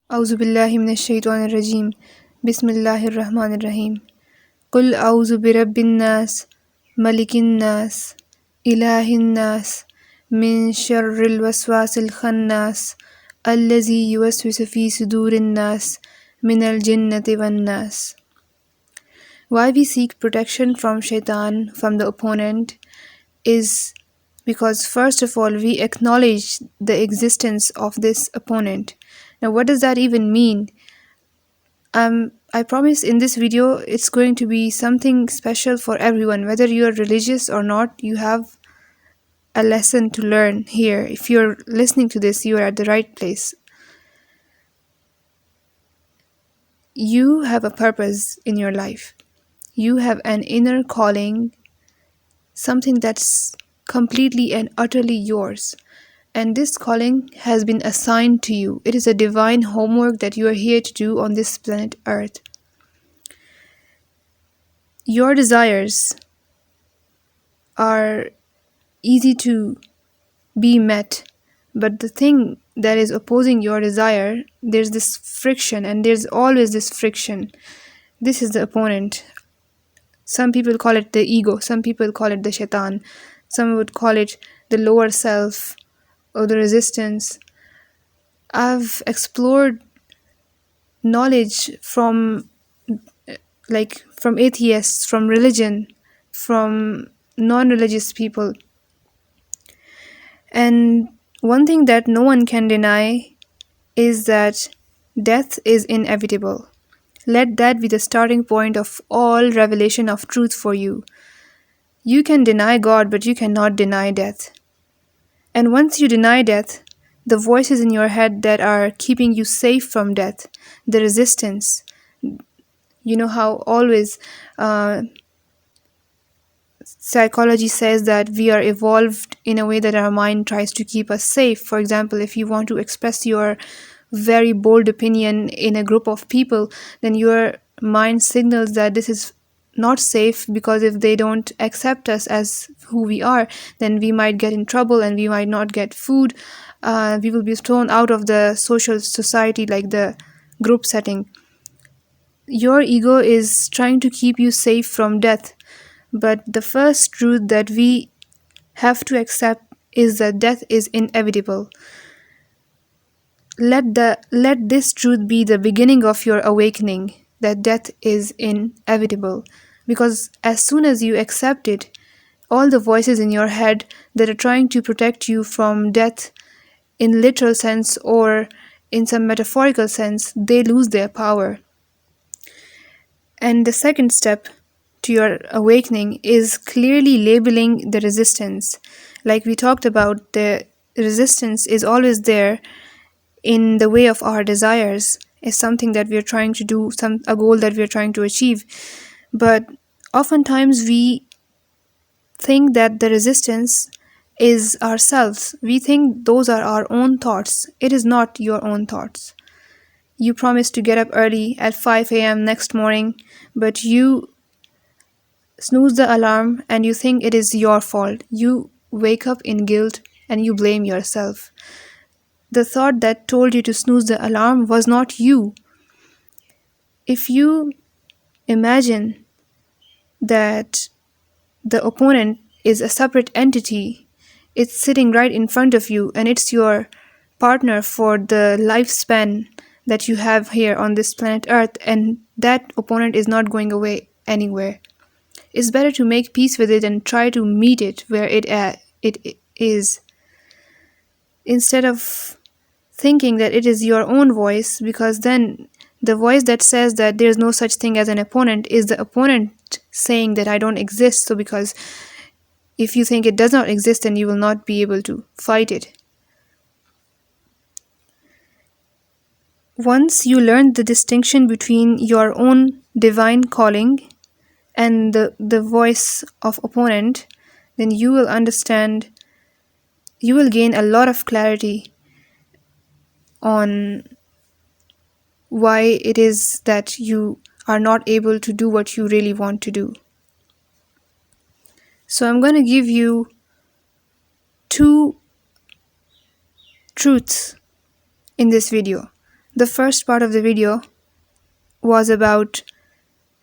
أعوذ بالله من الشيطان الرجيم بسم الله الرحمن الرحيم قل أعوذ برب الناس ملك الناس إله الناس من شر الوسواس الخناس الذي يوسوس في صدور الناس من الجنة والناس. Why we seek protection from shaitan, from the opponent, is because first of all we acknowledge the existence of this opponent. Now what does that even mean? I promise in this video it's going to be something special for everyone. Whether you're religious or not, you have a lesson to learn here. If you're listening to this, you are at the right place. You have a purpose in your life. You have an inner calling, something that's completely and utterly yours. And this calling has been assigned to you. It is a divine homework that you are here to do on this planet Earth. Your desires are easy to be met, but the thing that is opposing your desire, there's this friction, and there's always this friction. This is the opponent. Some people call it the ego, some people call it the shaitan, some would call it the lower self or the resistance. I've explored knowledge from atheists, from religion, from non-religious people, and one thing that no one can deny is that death is inevitable. Let that be the starting point of all revelation of truth for you. You can deny God, but you cannot deny death. And once you deny death, the voices in your head that are keeping you safe from death, the resistance, you know how always psychology says that we are evolved in a way that our mind tries to keep us safe. For example, if you want to express your very bold opinion in a group of people, then your mind signals that this is not safe, because if they don't accept us as who we are, then we might get in trouble and we might not get food. We will be thrown out of the social society, like the group setting. Your ego is trying to keep you safe from death. But the first truth that we have to accept is that death is inevitable. Let this truth be the beginning of your awakening, that death is inevitable. Because as soon as you accept it, all the voices in your head that are trying to protect you from death in literal sense or in some metaphorical sense, they lose their power. And the second step to your awakening is clearly labeling the resistance. Like we talked about, the resistance is always there in the way of our desires, is something that we are trying to do, a goal that we are trying to achieve. But oftentimes we think that the resistance is ourselves. We think those are our own thoughts. It is not your own thoughts. You promise to get up early at 5 a.m. next morning, but you snooze the alarm and you think it is your fault. You wake up in guilt and you blame yourself. The thought that told you to snooze the alarm was not you. If you imagine that the opponent is a separate entity, it's sitting right in front of you and it's your partner for the lifespan that you have here on this planet Earth, and that opponent is not going away anywhere. It's better to make peace with it and try to meet it where it is, instead of thinking that it is your own voice, because then the voice that says that there's no such thing as an opponent is the opponent saying that I don't exist. So because if you think it does not exist, then you will not be able to fight it. Once you learn the distinction between your own divine calling and the voice of opponent, then you will understand, you will gain a lot of clarity on why it is that you are not able to do what you really want to do. So I'm going to give you 2 truths in this video. The first part of the video was about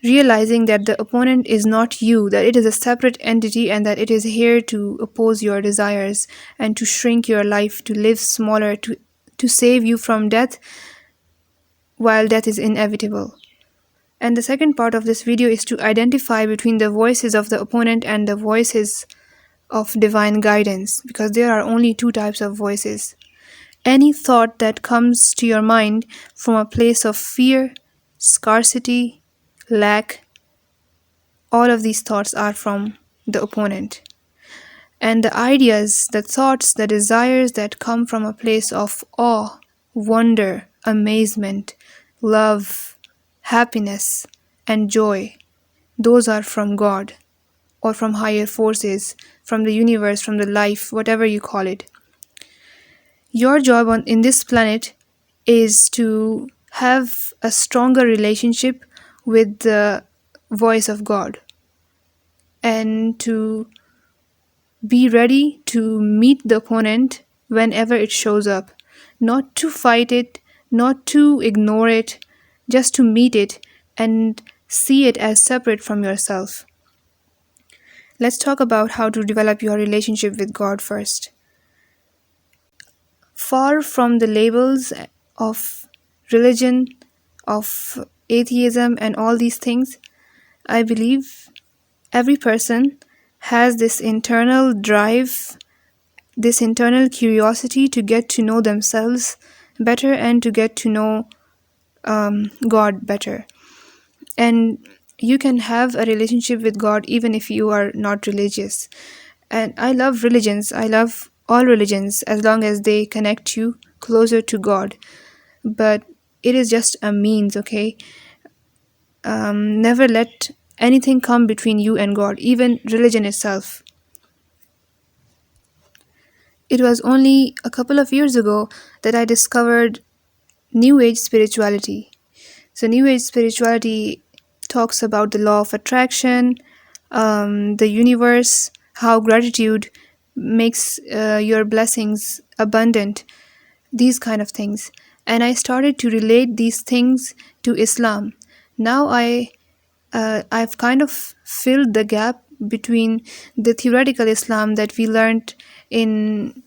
realizing that the opponent is not you, that it is a separate entity and that it is here to oppose your desires and to shrink your life, to live smaller, to save you from death while death is inevitable. And the second part of this video is to identify between the voices of the opponent and the voices of divine guidance, because there are only two types of voices. Any thought that comes to your mind from a place of fear, scarcity, lack, all of these thoughts are from the opponent. And the ideas, the thoughts, the desires that come from a place of awe, wonder, amazement, love, happiness, and joy, those are from God or from higher forces, from the universe, from the life, whatever you call it. Your job in this planet is to have a stronger relationship with the voice of God and to be ready to meet the opponent whenever it shows up. Not to fight it, not to ignore it, just to meet it and see it as separate from yourself. Let's talk about how to develop your relationship with God first. Far from the labels of religion, of atheism, and all these things, I believe every person has this internal drive, this internal curiosity to get to know themselves better and to get to know God better. And you can have a relationship with God even if you are not religious. And I love religions. I love all religions as long as they connect you closer to God. But it is just a means, okay? Never let anything come between you and God, even religion itself. It was only a couple of years ago that I discovered New Age spirituality. So New Age spirituality talks about the law of attraction, the universe, how gratitude makes your blessings abundant, these kind of things. And I started to relate these things to Islam. Now I've kind of filled the gap between the theoretical Islam that we learned in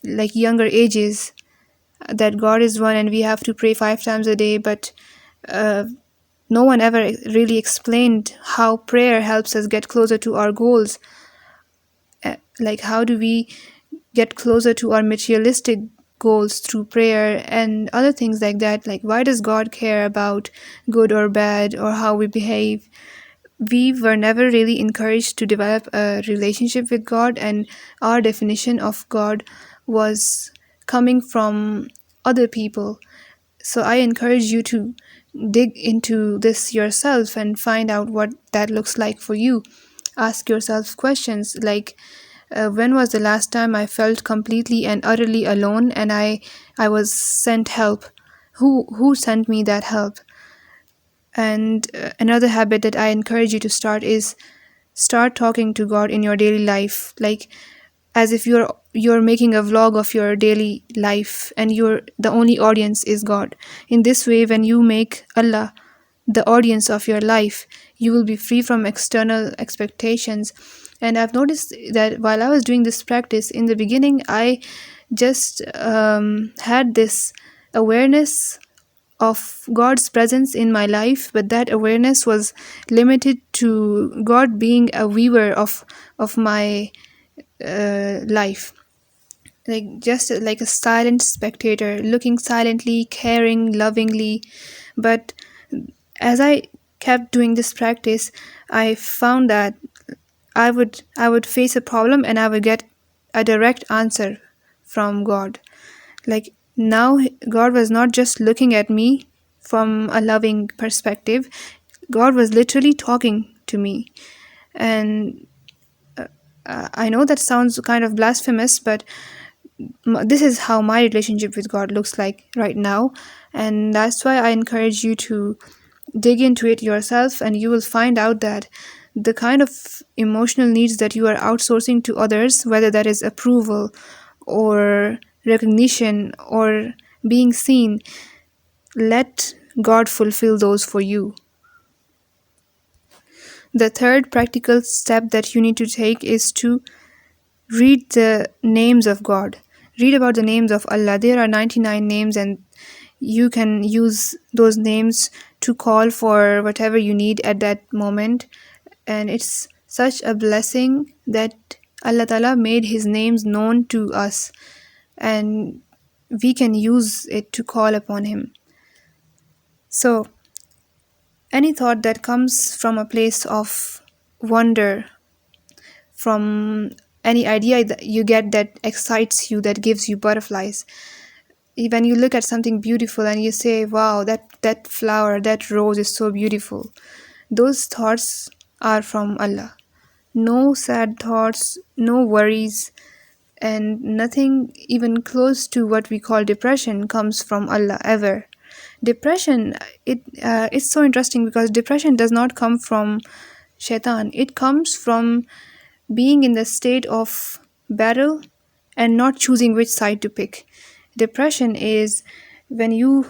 like younger ages, that God is one and we have to pray 5 times a day, but no one ever really explained how prayer helps us get closer to our goals. Like, how do we get closer to our materialistic goals through prayer and other things like that? Like, why does God care about good or bad or how we behave? We were never really encouraged to develop a relationship with God, and our definition of God was coming from other people. So I encourage you to dig into this yourself and find out what that looks like for you. Ask yourself questions like, when was the last time I felt completely and utterly alone and I was sent help? Who sent me that help? And another habit that I encourage you to start is start talking to God in your daily life, like as if you're making a vlog of your daily life and the only audience is God. In this way, when you make Allah the audience of your life, you will be free from external expectations. And I've noticed that while I was doing this practice in the beginning, I just had this awareness of God's presence in my life, but that awareness was limited to God being a viewer of my life, like just like a silent spectator, looking silently, caring lovingly. But as I kept doing this practice, I found that I would face a problem and I would get a direct answer from God. Like, now God was not just looking at me from a loving perspective, God was literally talking to me. And I know that sounds kind of blasphemous, but this is how my relationship with God looks like right now. And that's why I encourage you to dig into it yourself, and you will find out that the kind of emotional needs that you are outsourcing to others, whether that is approval or recognition or being seen, let God fulfill those for you. The third practical step that you need to take is to read the names of God. Read about the names of Allah. There are 99 names, and you can use those names to call for whatever you need at that moment. And it's such a blessing that Allah Ta'ala made His names known to us, and we can use it to call upon Him. So, any thought that comes from a place of wonder, from any idea that you get that excites you, that gives you butterflies, when you look at something beautiful and you say, wow, that flower, that rose is so beautiful, those thoughts are from Allah. No sad thoughts, no worries, and nothing even close to what we call depression comes from Allah ever. Depression, it's so interesting because depression does not come from shaitan. It comes from being in the state of battle and not choosing which side to pick. Depression is when you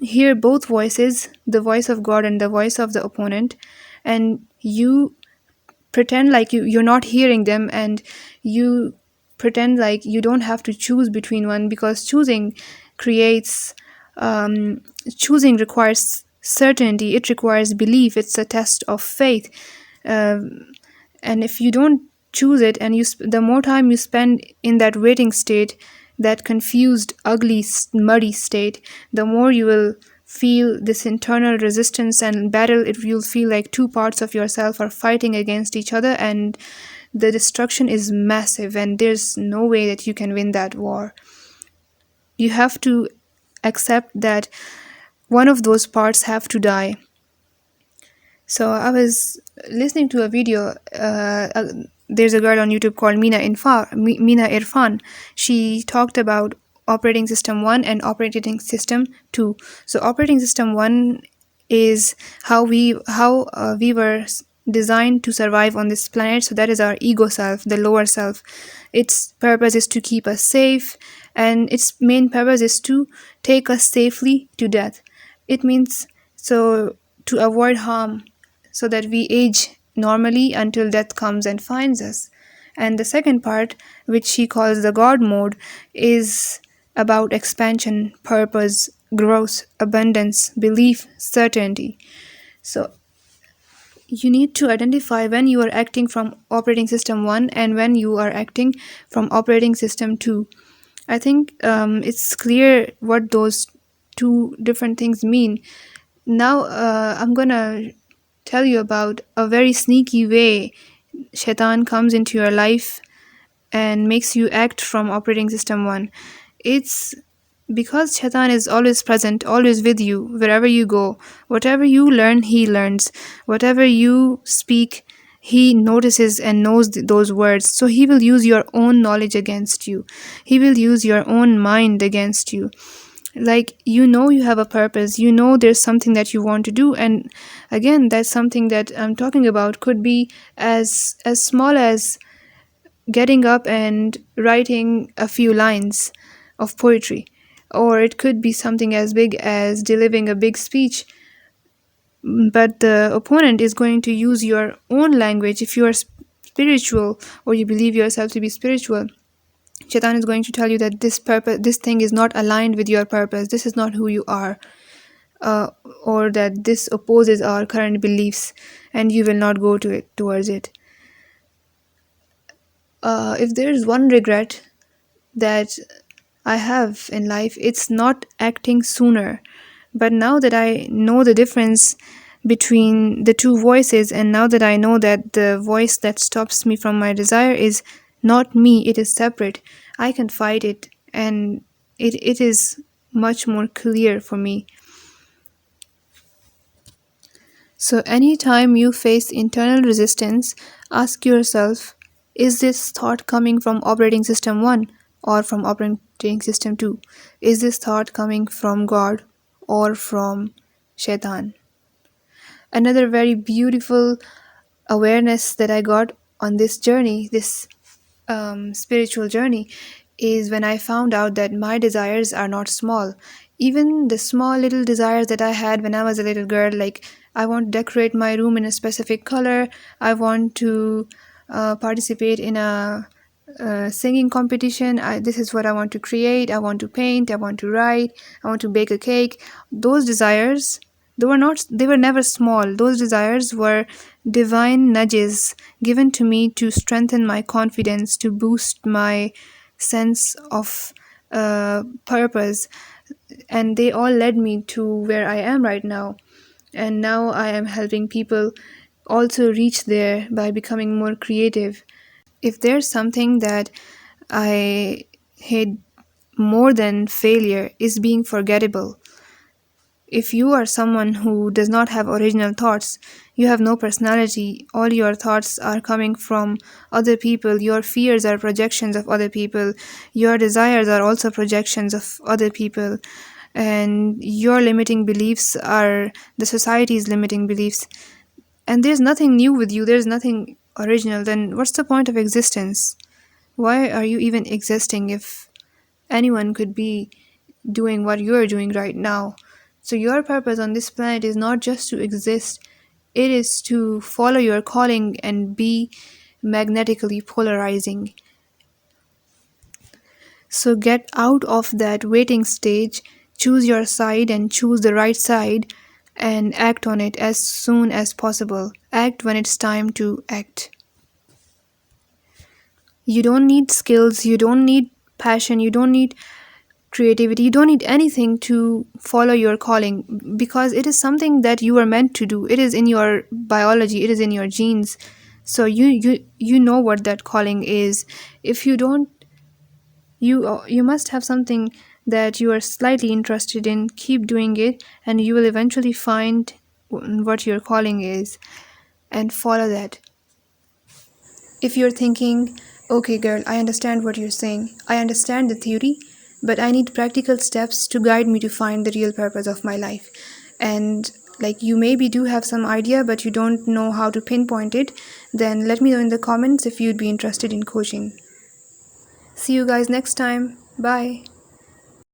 hear both voices, the voice of God and the voice of the opponent, and you pretend like you're not hearing them, and you pretend like you don't have to choose between one, because creates choosing requires certainty, it requires belief, it's a test of faith. And if you don't choose it, and the more time you spend in that waiting state, that confused, ugly, muddy state, the more you will feel this internal resistance and battle. You'll feel like two parts of yourself are fighting against each other, and the destruction is massive, and there's no way that you can win that war. You have to accept that one of those parts have to die. So I was listening to a video. There's a girl on YouTube called Mina Irfan. She talked about operating system 1 and operating system 2. So operating system 1 is how we were designed to survive on this planet. So that is our ego self, the lower self. Its purpose is to keep us safe, and its main purpose is to take us safely to death. It means so to avoid harm, so that we age normally until death comes and finds us. And the second part, which she calls the God mode, is about expansion, purpose, growth, abundance, belief, certainty. So you need to identify when you are acting from operating system 1 and when you are acting from operating system 2. I think it's clear what those two different things mean. Now I'm gonna tell you about a very sneaky way shaitan comes into your life and makes you act from operating system 1. It's because shaitan is always present, always with you, wherever you go. Whatever you learn, he learns. Whatever you speak, he notices and knows those words. So he will use your own knowledge against you. He will use your own mind against you. Like, you have a purpose, there's something that you want to do, and again, that's something that I'm talking about could be as small as getting up and writing a few lines of poetry, or it could be something as big as delivering a big speech. But the opponent is going to use your own language. If you are spiritual, or you believe yourself to be spiritual, Shaitan is going to tell you that this thing is not aligned with your purpose. This is not who you are, or that this opposes our current beliefs, and you will not go towards it. If there is one regret that I have in life, it's not acting sooner. But now that I know the difference between the two voices, and now that I know that the voice that stops me from my desire is not me, it is separate, I can fight it, and it is much more clear for me. So anytime you face internal resistance, ask yourself, is this thought coming from operating system 1 or from operating system 2? Is this thought coming from God or from shaitan? Another very beautiful awareness that I got on this journey, this spiritual journey, is when I found out that my desires are not small. Even the small little desires that I had when I was a little girl, like I want to decorate my room in a specific color, I want to participate in a singing competition, this is what I want to create, I want to paint, I want to write, I want to bake a cake. Those desires, they were never small. Those desires were divine nudges given to me to strengthen my confidence, to boost my sense of purpose, and they all led me to where I am right now. And now I am helping people also reach there by becoming more creative. If there's something that I hate more than failure, is being forgettable. If you are someone who does not have original thoughts, you have no personality, all your thoughts are coming from other people, your fears are projections of other people, your desires are also projections of other people, and your limiting beliefs are the society's limiting beliefs, and there's nothing new with you, there's nothing original, then what's the point of existence? Why are you even existing if anyone could be doing what you're doing right now? So, your purpose on this planet is not just to exist, it is to follow your calling and be magnetically polarizing. So, get out of that waiting stage, choose your side and choose the right side, and act on it as soon as possible. Act when it's time to act. You don't need skills, you don't need passion, you don't need creativity, you don't need anything to follow your calling, because it is something that you are meant to do. It is in your biology, it is in your genes. So you know what that calling is. If you don't, you must have something that you are slightly interested in. Keep doing it and you will eventually find what your calling is and follow that. If you're thinking, okay, girl, I understand what you're saying, I understand the theory, but I need practical steps to guide me to find the real purpose of my life. And like you maybe do have some idea, but you don't know how to pinpoint it, then let me know in the comments if you'd be interested in coaching. See you guys next time. Bye.